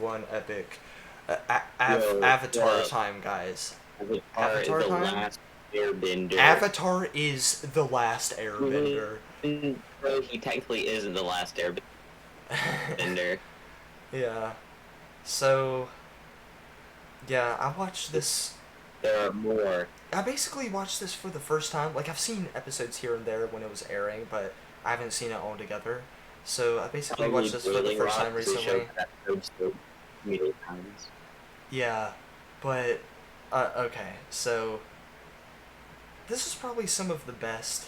one epic Avatar The time, guys. Avatar is Avatar the time? last Airbender. Avatar is the last Airbender. Even though he technically isn't the last Airbender. Yeah. So, yeah, I watched this. There are more. I basically watched this for the first time. Like, I've seen episodes here and there when it was airing, but I haven't seen it all together. So, I basically Probably watched this for the Boiling first Rock time because they showed recently. that episode so many times. Yeah, but, okay, so, this is probably some of the best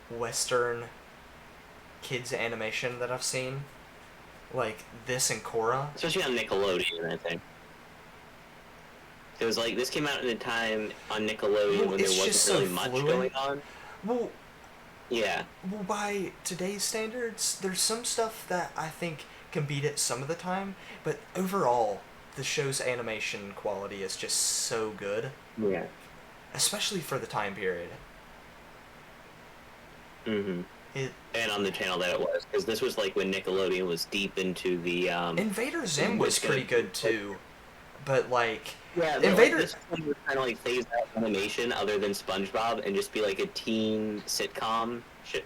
Western kids animation that I've seen. Like, this and Korra. Especially on Nickelodeon, I think. It was like, this came out in a time on Nickelodeon Well, when there it's wasn't just so really much fluid. going on. Well, Yeah. well, by today's standards, there's some stuff that I think can beat it some of the time, but overall, the show's animation quality is just so good, Yeah. especially for the time period. Mm-hmm. It And on the channel that it was, because this was like when Nickelodeon was deep into the Invader Zim was pretty good too, but like yeah, but like Invader. this one was kind of like phase out animation other than SpongeBob and just be like a teen sitcom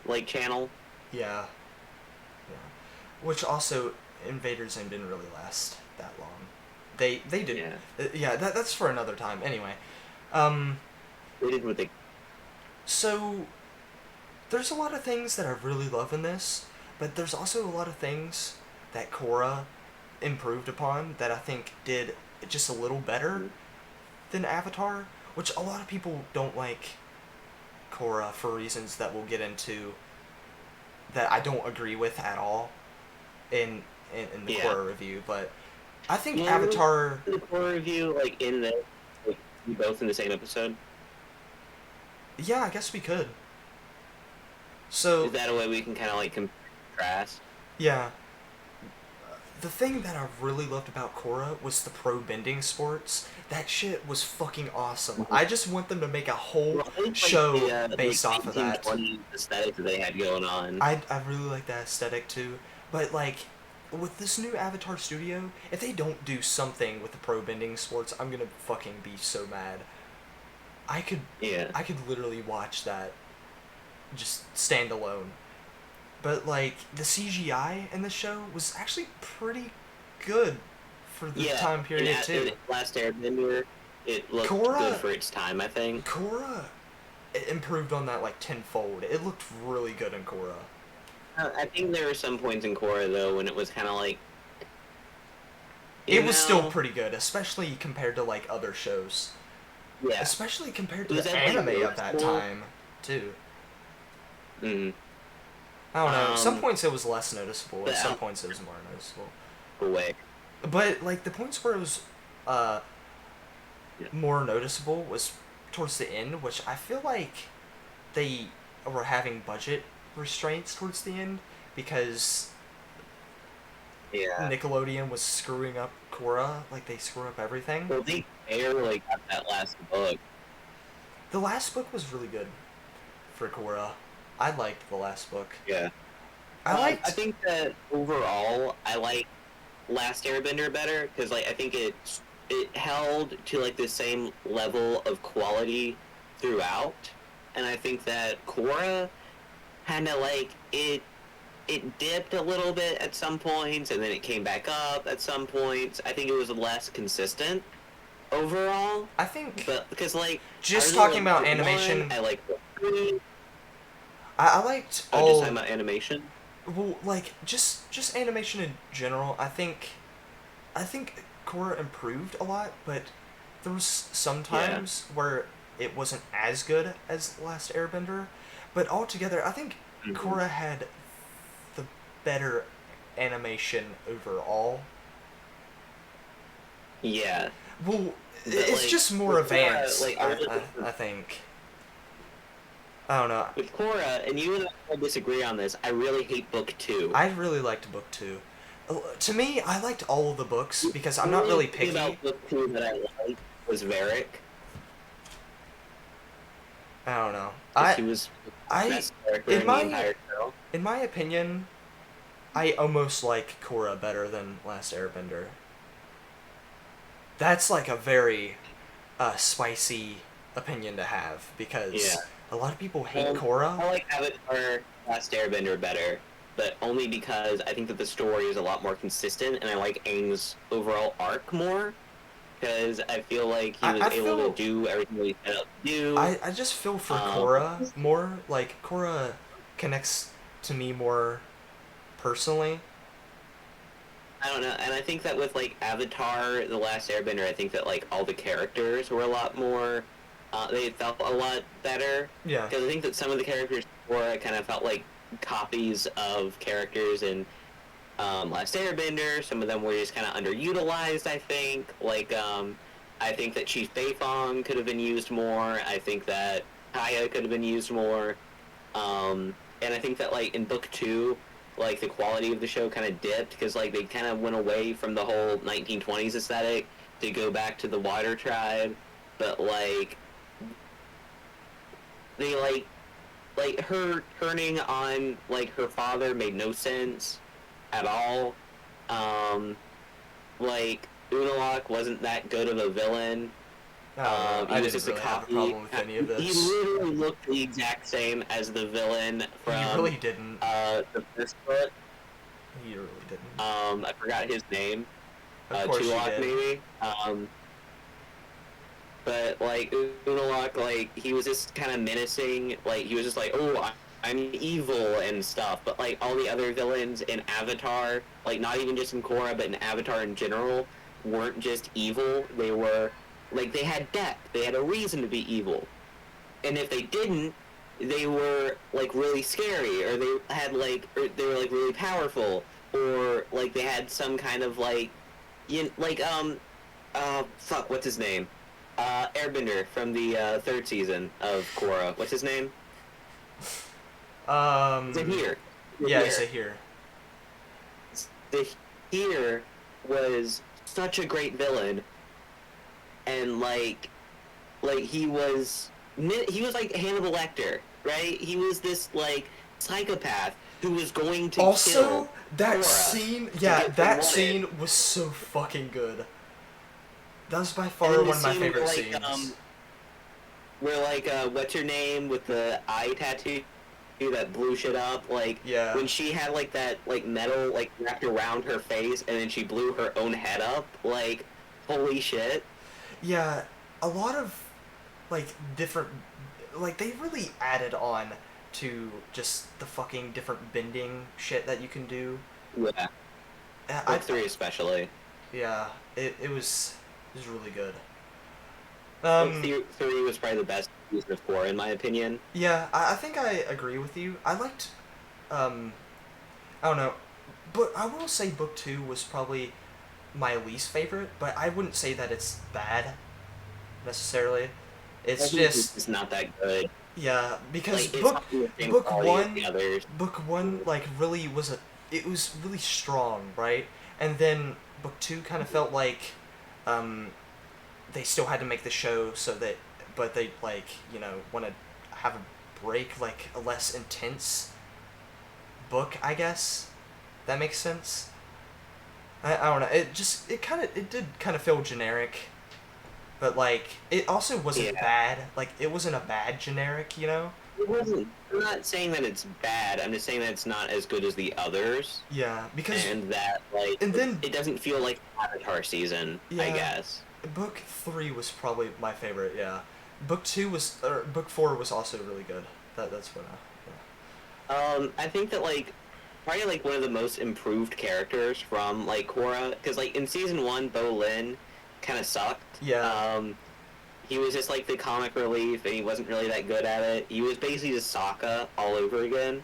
like channel. Yeah, yeah. Which also, Invader Zim didn't really last that long. They did. Yeah. Yeah, that's for another time. Anyway, um, They did what they. so there's a lot of things that I really love in this, but there's also a lot of things that Korra improved upon that I think did just a little better than Avatar, which a lot of people don't like Korra for reasons that we'll get into that I don't agree with at all in the Korra review, but I think Avatar. The Korra review, like in the, like, we both in the same episode. Yeah, I guess we could. So Is that a way we can kind of like contrast? yeah, the thing that I really loved about Korra was the pro bending sports. That shit was fucking awesome. I just want them to make a whole show based off of that. 1920s aesthetic that they had going on. I really like that aesthetic too, but like with this new Avatar studio, if they don't do something with the pro bending sports, I'm gonna fucking be so mad. I could literally watch that just stand alone. But like the CGI in the show was actually pretty good for the time period too. Last Airbender, it looked good for its time, I think. Korra improved on that like tenfold. It looked really good in Korra. I think there were some points in Korra though when it was kind of like. It was still pretty good, especially compared to like other shows. Yeah. Especially compared to the anime of that time, too. Mm. I don't know. Some points it was less noticeable, and some points it was more noticeable. Away. But like the points where it was more noticeable was towards the end, which I feel like they were having budget restraints towards the end because Nickelodeon was screwing up Korra, like they screw up everything. Well, they barely got that last book. The last book was really good for Korra. I liked the last book. Yeah. I think that overall, I like Last Airbender better because like I think it held to like the same level of quality throughout, and I think that Korra kind of like it dipped a little bit at some points, and then it came back up at some points. I think it was less consistent overall. I think, but because like just talking about animation, I like. I liked all. Just talking about animation. Well, like just animation in general. I think Korra improved a lot, but there was some times where it wasn't as good as Last Airbender. But altogether, I think Korra had the better animation overall. Yeah. Well, it's like, just more advanced. Like, I think. I don't know. With Korra, and you and I disagree on this, I really hate Book 2. I really liked Book 2. To me, I liked all of the books because I'm not really picky. The about Book 2 that I liked was Varric. I don't know. He was in my opinion, I almost like Korra better than Last Airbender. That's like a very spicy opinion to have Yeah. because a lot of people hate Korra. I like Avatar Last Airbender better, but only because I think that the story is a lot more consistent, and I like Aang's overall arc more, because I feel like he was I able to feel do everything that he set out to do. I just feel for Um, Korra more. Like Korra connects to me more personally. I don't know, and I think that with like Avatar, The Last Airbender, I think that like all the characters were a lot more. They felt a lot better Yeah. because I think that some of the characters were kind of felt like copies of characters in Last Airbender. Some of them were just kind of underutilized. I think I think that Chief Beifong could have been used more. I think that Kaya could have been used more. And I think that like in book two, like the quality of the show kind of dipped because like they kind of went away from the whole 1920s aesthetic to go back to the water tribe, but like they like her turning on like her father made no sense at all. Um, like Unalaq wasn't that good of a villain. I don't know. He I was didn't just a really have a copy. problem with any of He this. literally looked the exact same as the villain He from really didn't. the first book. He really didn't. I forgot his name. Of course you Tulak did. maybe. But like Unalaq, like he was just kind of menacing. Like he was just like, "Oh, I'm evil" and stuff. But like all the other villains in Avatar, like not even just in Korra, but in Avatar in general, weren't just evil. They were like they had depth. They had a reason to be evil. And if they didn't, they were like really scary, or they had or they were like really powerful, or like they had some kind of fuck, what's his name? Airbender from the third season of Korra. What's his name? Is it here? Yeah, it's a here. The here was such a great villain, and he was like Hannibal Lecter, right? He was this like psychopath who was going to Also, kill that Korra scene, to yeah, get what he that wanted. scene was so fucking good. That was by And far then the one of my scene favorite where, scenes. what's her name with the eye tattoo that blew shit up? Like, Yeah. when she had like that like metal like wrapped around her face, and then she blew her own head up. Like, holy shit! Yeah, a lot of like different, like they really added on to just the fucking different bending shit that you can do. Yeah, book three especially. Yeah, it was really good. Book Um, three was probably the best season of Korra in my opinion. yeah, I think I agree with you. I liked, um, I don't know, but I will say book two was probably my least favorite, but I wouldn't say that it's bad necessarily. It's just It's not that good. yeah, because Like, it's not the same quality as the others. book one like really was it was really strong, right? And then book two kind of felt like um, they still had to make the show so that, but they like want to have a break, like a less intense book, I guess. That makes sense. I don't know. It did kind of feel generic, but like it also wasn't bad. Like it wasn't a bad generic, It wasn't. I'm not saying that it's bad. I'm just saying that it's not as good as the others. Yeah, because and that and then it doesn't feel like Avatar season. yeah, I guess. Book three was probably my favorite. Yeah, book four was also really good. That's what. I think that like probably like one of the most improved characters from like Korra, because like in season one, Bo Lin kind of sucked. Yeah. He was just like the comic relief, and he wasn't really that good at it. He was basically just Sokka all over again.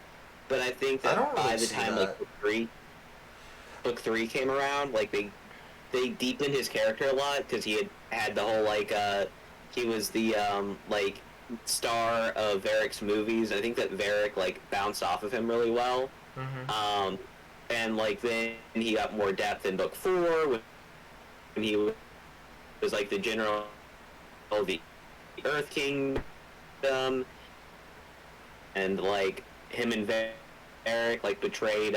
But I think that by the time like book three came around, like they deepened his character a lot because he had the whole he was the like star of Varric's movies. I think that Varric like bounced off of him really well. Mm-hmm. And like then he got more depth in book four when he was like the general of the Earth Kingdom, and like him and Varric like betrayed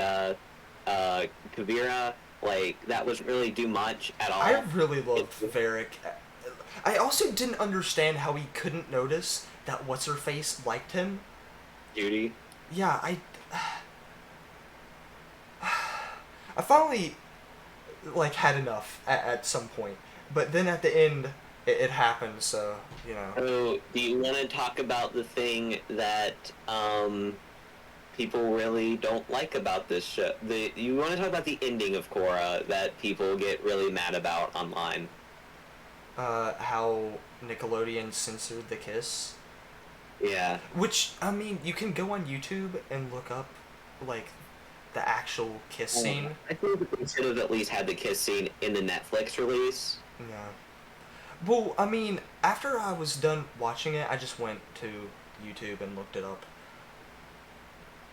Kavira, like that wasn't really do much at I all. really loved Varric. I also didn't understand how he couldn't notice that what's her face liked him. Judy. Yeah, I finally like had enough at some point, but then at the end it happened. So you know. So, do you want to talk about the thing that people really don't like about this show? You want to talk about the ending of Korra that people get really mad about online? How Nickelodeon censored the kiss. Yeah. Which, I mean, you can go on YouTube and look up, like, the actual kiss scene. I think they should have at least had the kiss scene in the Netflix release. Yeah. Well, I mean, after I was done watching it, I just went to YouTube and looked it up.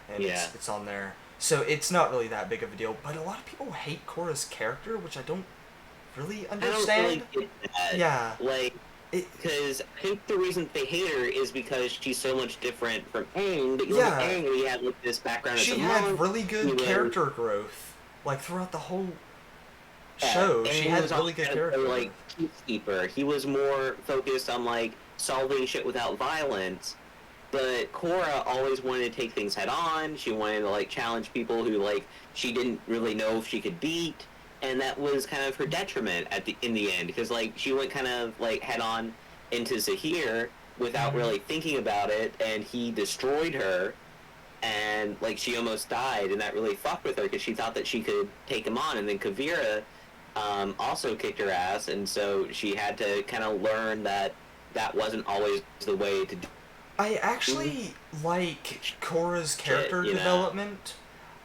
And Yeah. it's on there. So it's not really that big of a deal. But a lot of people hate Korra's character, which I don't really understand. I don't really get that. Yeah. Like, because I think the reason they hate her is because she's so much different from Aang. But Yeah. Aang, we had like this background. She had really good character growth, like throughout the whole show. She had really good character. Like peacekeeper, he was more focused on like solving shit without violence. But Korra always wanted to take things head on. She wanted to like challenge people who like she didn't really know if she could beat, and that was kind of her detriment in the end because like she went kind of like head on into Zahir without really thinking about it, and he destroyed her, and like she almost died, and that really fucked with her because she thought that she could take him on, and then Kavira also kicked her ass, and so she had to kind of learn that that wasn't always the way to do. I actually like Korra's character development.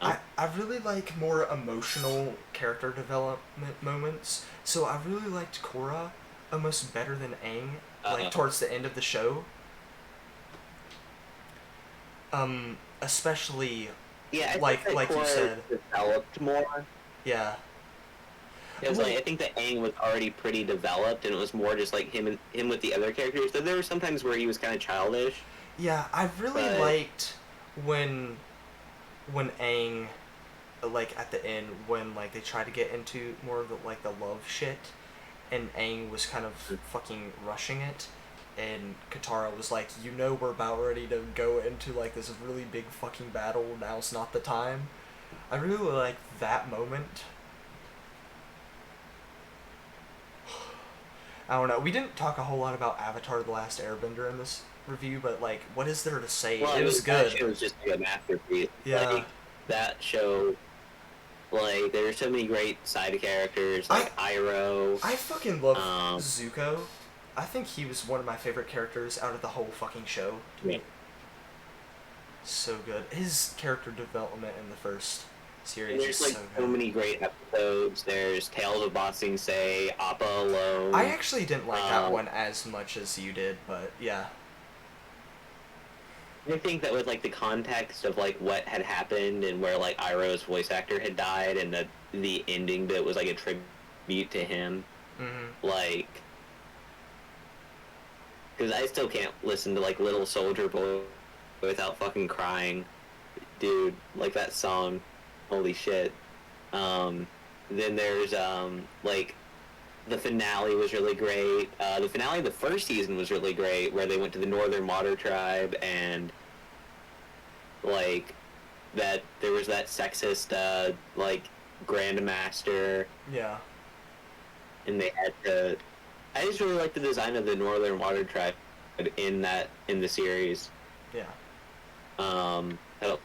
I really like more emotional character development moments. So I really liked Korra almost better than Aang, like towards the end of the show. Especially like Korra you said, developed more. Yeah. Because like I think that Aang was already pretty developed, and it was more just like him with the other characters. So there were sometimes where he was kind of childish. Yeah, I really liked when Aang, like at the end when like they try to get into more of the like the love shit, and Aang was kind of fucking rushing it, and Katara was like, you know, we're about ready to go into like this really big fucking battle. Now's not the time. I really liked that moment. I don't know. We didn't talk a whole lot about Avatar: The Last Airbender in this review, but like, what is there to say? Well, it was good. That show was just like a masterpiece. Yeah. Like, that show, like, there's so many great side characters, like Iroh. I fucking love Zuko. I think he was one of my favorite characters out of the whole fucking show. Yeah. So good. His character development in the first series There's is like so good. so many great episodes. There's Tales of Ba Sing Se, Appa Alone. I actually didn't like that one as much as you did, but yeah. I think that with like the context of like what had happened and where like Iroh's voice actor had died, and the ending bit was like a tribute to him. Like, because I still can't listen to like Little Soldier Boy without fucking crying, dude. Like that song, holy shit. Then there's like the finale was really great. The finale of the first season was really great, where they went to the Northern Water Tribe, and like that there was that sexist like Grandmaster. Yeah. And they had to. I just really like the design of the Northern Water Tribe in the series. Yeah. That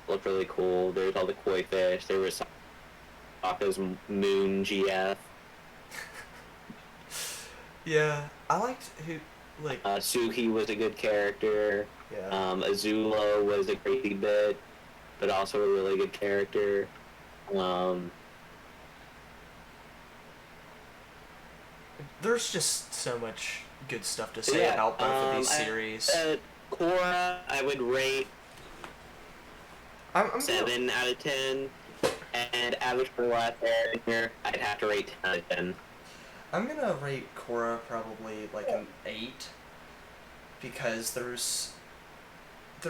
looked really cool. There's all the koi fish. There was Sokka's Moon GF. Yeah, I liked who like Suki was a good character. Yeah. Azula was a crazy bit, but also a really good character. There's just so much good stuff to say about both of these series. Korra, I would rate I'm 7 out of 10, and Avatar: The Last Airbender, I'd have to rate 10 out of 10. I'm gonna rate Korra probably like an 8, because there's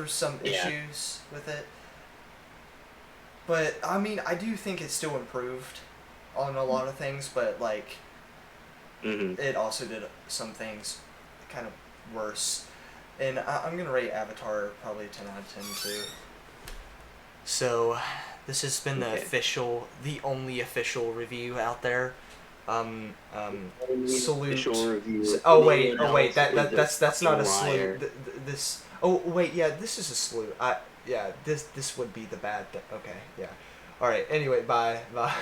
some issues with it. But I mean, I do think it's still improved on a lot of things, but like it also did some things kind of worse. And I'm gonna rate Avatar probably 10 out of 10 too. So, this has been the only official review out there. Salute. Oh wait, that's not a salute. This. Oh wait, yeah, this is a salute. This would be the bad. Okay, yeah. All right. Anyway, bye.